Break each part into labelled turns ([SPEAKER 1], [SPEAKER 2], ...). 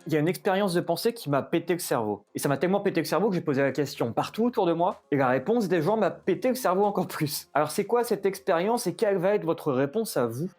[SPEAKER 1] il y a une expérience de pensée qui m'a pété le cerveau. Et ça m'a tellement pété le cerveau que j'ai posé la question partout autour de moi, et la réponse des gens m'a pété le cerveau encore plus. Alors c'est quoi cette expérience et quelle va être votre réponse à vous?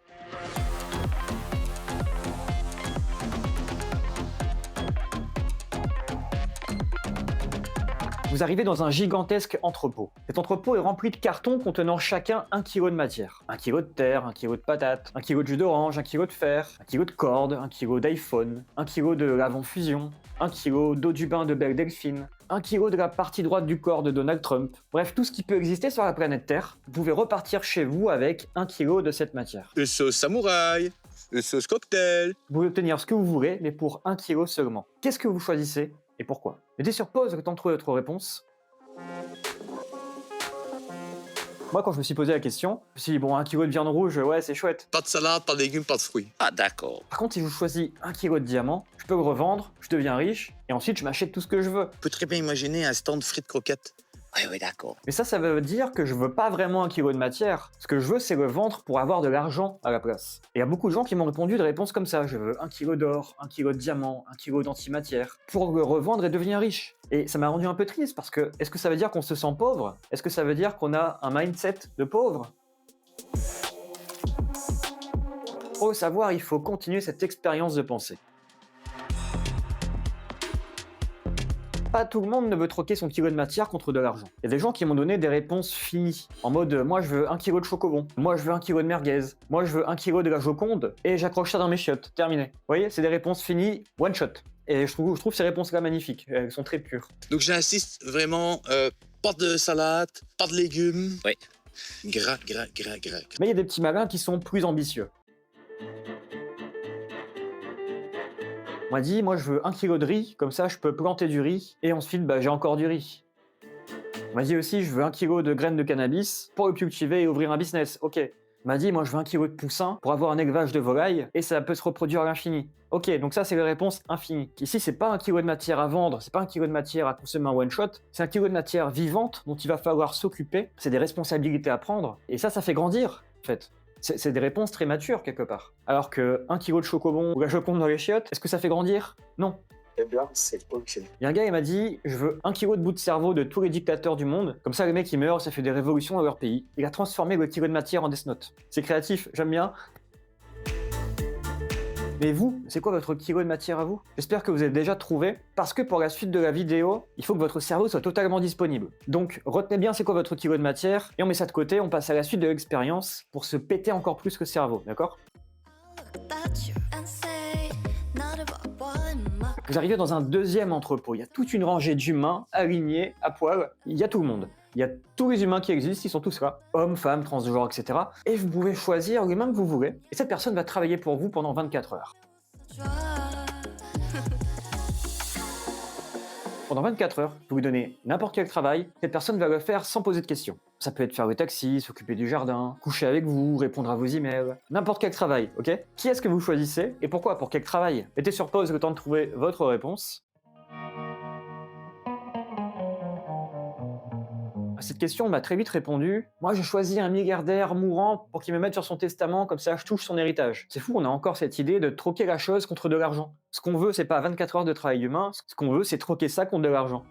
[SPEAKER 1] Vous arrivez dans un gigantesque entrepôt. Cet entrepôt est rempli de cartons contenant chacun 1 kg de matière. 1 kg de terre, 1 kg de patates, 1 kg de jus d'orange, 1 kg de fer, 1 kg de cordes, 1 kg d'iPhone, 1 kg de lavant fusion, 1 kg d'eau du bain de Belle Delphine, 1 kg de la partie droite du corps de Donald Trump. Bref, tout ce qui peut exister sur la planète Terre, vous pouvez repartir chez vous avec 1 kg de cette matière.
[SPEAKER 2] Une sauce samouraï, une sauce cocktail.
[SPEAKER 1] Vous pouvez obtenir ce que vous voulez, mais pour 1 kg seulement. Qu'est-ce que vous choisissez et pourquoi? Mettez sur pause le temps de trouver votre réponse. Moi, quand je me suis posé la question, je me suis dit, bon, 1 kg de viande rouge, ouais, c'est chouette.
[SPEAKER 2] Pas de salade, pas de légumes, pas de fruits.
[SPEAKER 3] Ah, d'accord.
[SPEAKER 1] Par contre, si je choisis 1 kg de diamant, je peux le revendre, je deviens riche, et ensuite je m'achète tout ce que je veux.
[SPEAKER 2] On peut très bien imaginer un stand frites croquettes.
[SPEAKER 3] Oui, d'accord.
[SPEAKER 1] Mais ça veut dire que je veux pas vraiment 1 kg de matière. Ce que je veux, c'est le vendre pour avoir de l'argent à la place. Et il y a beaucoup de gens qui m'ont répondu de réponses comme ça. Je veux 1 kg d'or, 1 kg de diamant, 1 kg d'antimatière, pour le revendre et devenir riche. Et ça m'a rendu un peu triste parce que, est-ce que ça veut dire qu'on se sent pauvre? Est-ce que ça veut dire qu'on a un mindset de pauvre? Pour le savoir, il faut continuer cette expérience de pensée. Pas tout le monde ne veut troquer son kilo de matière contre de l'argent. Il y a des gens qui m'ont donné des réponses finies, en mode moi je veux 1 kg de chocobon, moi je veux 1 kg de merguez, moi je veux 1 kg de la Joconde, et j'accroche ça dans mes chiottes, terminé. Vous voyez, c'est des réponses finies, one shot. Et je trouve ces réponses-là magnifiques, elles sont très pures.
[SPEAKER 2] Donc j'insiste vraiment, pas de salade, pas de légumes.
[SPEAKER 3] Oui.
[SPEAKER 2] Gras.
[SPEAKER 1] Mais il y a des petits malins qui sont plus ambitieux. On m'a dit, moi je veux 1 kg de riz, comme ça je peux planter du riz, et ensuite j'ai encore du riz. On m'a dit aussi, je veux 1 kg de graines de cannabis pour le cultiver et ouvrir un business. Ok. On m'a dit, moi je veux 1 kg de poussin pour avoir un élevage de volailles, et ça peut se reproduire à l'infini. Ok, donc ça c'est les réponses infinies. Ici c'est pas 1 kg de matière à vendre, c'est pas 1 kg de matière à consommer en one shot, c'est 1 kg de matière vivante dont il va falloir s'occuper, c'est des responsabilités à prendre, et ça fait grandir, en fait. C'est des réponses très matures, quelque part. Alors que 1 kg de chocobon ou la Joconde dans les chiottes, est-ce que ça fait grandir? Non.
[SPEAKER 4] Eh bien, c'est ok.
[SPEAKER 1] Il y a un gars, il m'a dit, je veux 1 kg de bout de cerveau de tous les dictateurs du monde, comme ça les mecs ils meurent, ça fait des révolutions dans leur pays. Il a transformé le kilo de matière en Death Note. C'est créatif, j'aime bien. Mais vous, c'est quoi votre kilo de matière à vous? J'espère que vous avez déjà trouvé, parce que pour la suite de la vidéo, il faut que votre cerveau soit totalement disponible. Donc retenez bien c'est quoi votre kilo de matière, et on met ça de côté, on passe à la suite de l'expérience pour se péter encore plus le cerveau, d'accord? Vous arrivez dans un deuxième entrepôt, il y a toute une rangée d'humains alignés, à poil, il y a tout le monde. Il y a tous les humains qui existent, ils sont tous là, hommes, femmes, transgenres, etc. Et vous pouvez choisir l'humain que vous voulez, et cette personne va travailler pour vous pendant 24 heures. Pendant 24 heures, vous lui donnez n'importe quel travail, cette personne va le faire sans poser de questions. Ça peut être faire le taxi, s'occuper du jardin, coucher avec vous, répondre à vos emails, n'importe quel travail, ok? Qui est-ce que vous choisissez et pourquoi? Pour quel travail? Mettez sur pause le temps de trouver votre réponse. À cette question, on m'a très vite répondu « Moi, je choisis un milliardaire mourant pour qu'il me mette sur son testament, comme ça je touche son héritage. » C'est fou, on a encore cette idée de troquer la chose contre de l'argent. Ce qu'on veut, c'est pas 24 heures de travail humain, ce qu'on veut, c'est troquer ça contre de l'argent.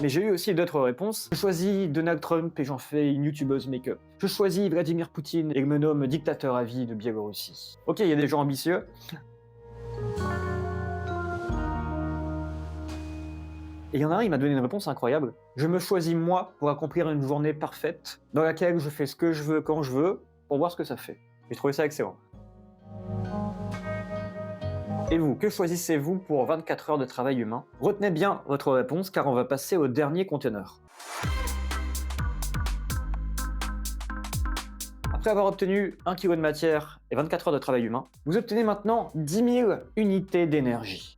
[SPEAKER 1] Mais j'ai eu aussi d'autres réponses. Je choisis Donald Trump et j'en fais une youtubeuse make-up. Je choisis Vladimir Poutine et je me nomme dictateur à vie de Biélorussie. Ok, il y a des gens ambitieux. Et il y en a un, il m'a donné une réponse incroyable. Je me choisis moi pour accomplir une journée parfaite, dans laquelle je fais ce que je veux quand je veux, pour voir ce que ça fait. J'ai trouvé ça excellent. Et vous, que choisissez-vous pour 24 heures de travail humain? Retenez bien votre réponse, car on va passer au dernier conteneur. Après avoir obtenu 1 kg de matière et 24 heures de travail humain, vous obtenez maintenant 10 000 unités d'énergie.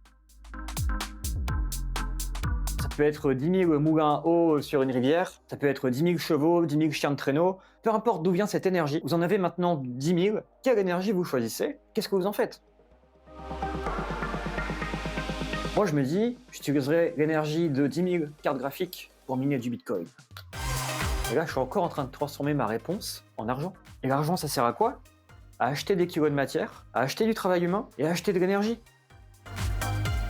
[SPEAKER 1] Ça peut être 10 000 moulins à eau sur une rivière, ça peut être 10 000 chevaux, 10 000 chiens de traîneau, peu importe d'où vient cette énergie, vous en avez maintenant 10 000. Quelle énergie vous choisissez? Qu'est-ce que vous en faites? Moi je me dis, j'utiliserai l'énergie de 10 000 cartes graphiques pour miner du Bitcoin. Et là je suis encore en train de transformer ma réponse en argent. Et l'argent ça sert à quoi? à acheter des kilos de matière, à acheter du travail humain et à acheter de l'énergie.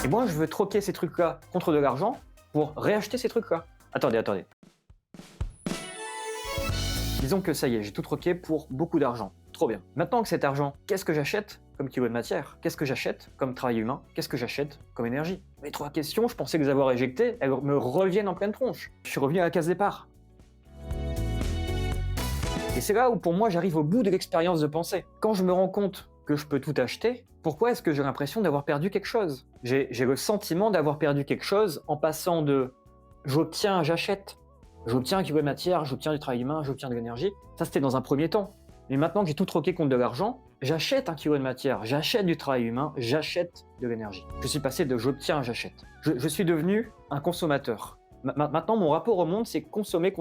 [SPEAKER 1] Et moi, je veux troquer ces trucs-là contre de l'argent pour réacheter ces trucs-là. Attendez. Disons que ça y est, j'ai tout troqué pour beaucoup d'argent. Trop bien. Maintenant que cet argent, qu'est-ce que j'achète comme kilo de matière? Qu'est-ce que j'achète comme travail humain? Qu'est-ce que j'achète comme énergie? Mes 3 questions, je pensais les avoir éjectées, elles me reviennent en pleine tronche. Je suis revenu à la case départ. Et c'est là où pour moi j'arrive au bout de l'expérience de pensée. Quand je me rends compte que je peux tout acheter, pourquoi est-ce que j'ai l'impression d'avoir perdu quelque chose? J'ai le sentiment d'avoir perdu quelque chose en passant de j'obtiens à j'achète. J'obtiens un kilo de matière, j'obtiens du travail humain, j'obtiens de l'énergie. Ça c'était dans un premier temps. Mais maintenant que j'ai tout troqué contre de l'argent, j'achète un kilo de matière, j'achète du travail humain, j'achète de l'énergie. Je suis passé de j'obtiens à j'achète. Je suis devenu un consommateur. Maintenant, mon rapport au monde, c'est consommer.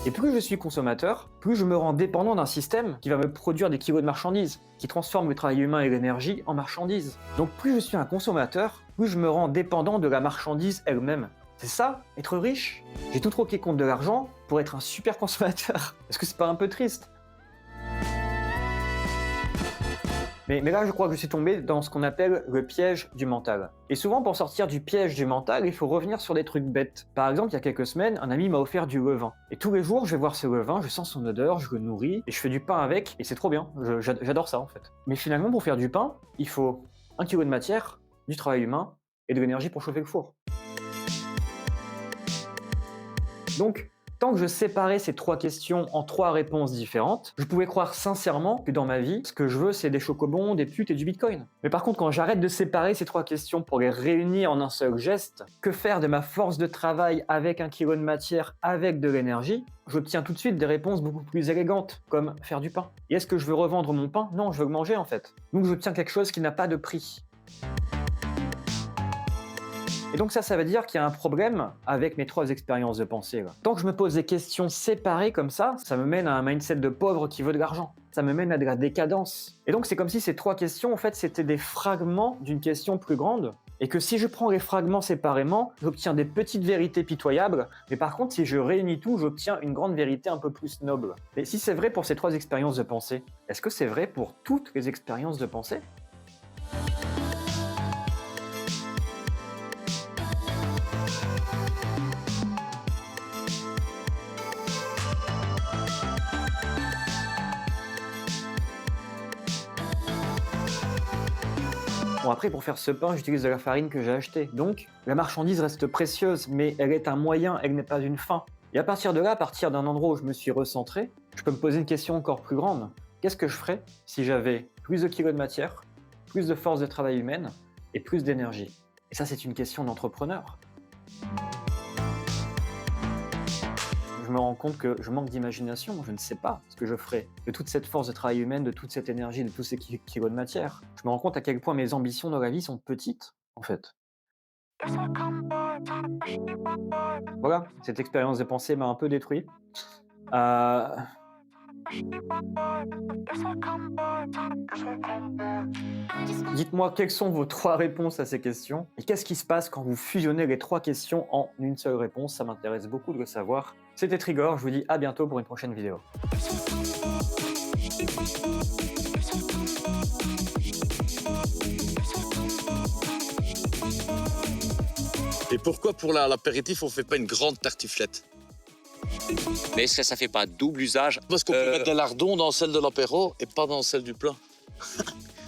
[SPEAKER 1] Et plus je suis consommateur, plus je me rends dépendant d'un système qui va me produire des kilos de marchandises, qui transforme le travail humain et l'énergie en marchandises. Donc plus je suis un consommateur, plus je me rends dépendant de la marchandise elle-même. C'est ça, être riche? J'ai tout troqué contre de l'argent pour être un super consommateur. Est-ce que c'est pas un peu triste? Mais là, je crois que je suis tombé dans ce qu'on appelle le piège du mental. Et souvent, pour sortir du piège du mental, il faut revenir sur des trucs bêtes. Par exemple, il y a quelques semaines, un ami m'a offert du levain. Et tous les jours, je vais voir ce levain, je sens son odeur, je le nourris, et je fais du pain avec, et c'est trop bien. J'adore ça, en fait. Mais finalement, pour faire du pain, il faut 1 kilo de matière, du travail humain, et de l'énergie pour chauffer le four. Donc, tant que je séparais ces 3 questions en 3 réponses différentes, je pouvais croire sincèrement que dans ma vie, ce que je veux, c'est des chocobons, des putes et du bitcoin. Mais par contre, quand j'arrête de séparer ces 3 questions pour les réunir en un seul geste, que faire de ma force de travail avec 1 kilo de matière, avec de l'énergie, j'obtiens tout de suite des réponses beaucoup plus élégantes, comme faire du pain. Et est-ce que je veux revendre mon pain? Non, je veux le manger en fait. Donc j'obtiens quelque chose qui n'a pas de prix. Et donc ça veut dire qu'il y a un problème avec mes 3 expériences de pensée. Là. Tant que je me pose des questions séparées comme ça me mène à un mindset de pauvre qui veut de l'argent. Ça me mène à de la décadence. Et donc c'est comme si ces 3 questions, en fait, c'était des fragments d'une question plus grande. Et que si je prends les fragments séparément, j'obtiens des petites vérités pitoyables. Mais par contre, si je réunis tout, j'obtiens une grande vérité un peu plus noble. Et si c'est vrai pour ces 3 expériences de pensée, est-ce que c'est vrai pour toutes les expériences de pensée ? Bon après pour faire ce pain j'utilise de la farine que j'ai achetée, donc la marchandise reste précieuse mais elle est un moyen, elle n'est pas une fin. Et à partir de là, à partir d'un endroit où je me suis recentré, je peux me poser une question encore plus grande. Qu'est-ce que je ferais si j'avais plus de kilos de matière, plus de force de travail humaine et plus d'énergie? Et ça c'est une question d'entrepreneur. Je me rends compte que je manque d'imagination, je ne sais pas ce que je ferai de toute cette force de travail humaine, de toute cette énergie, de tous ces kilos de matière. Je me rends compte à quel point mes ambitions dans la vie sont petites, en fait. Voilà, cette expérience de pensée m'a un peu détruit. Dites-moi quelles sont vos 3 réponses à ces questions et qu'est-ce qui se passe quand vous fusionnez les 3 questions en une seule réponse. Ça m'intéresse beaucoup de le savoir. C'était Trigor, je vous dis à bientôt pour une prochaine vidéo.
[SPEAKER 2] Et pourquoi pour l'apéritif, on fait pas une grande tartiflette?
[SPEAKER 3] Mais est-ce que ça fait pas double usage?
[SPEAKER 2] Parce qu'on peut mettre des lardons dans celle de l'apéro et pas dans celle du plat.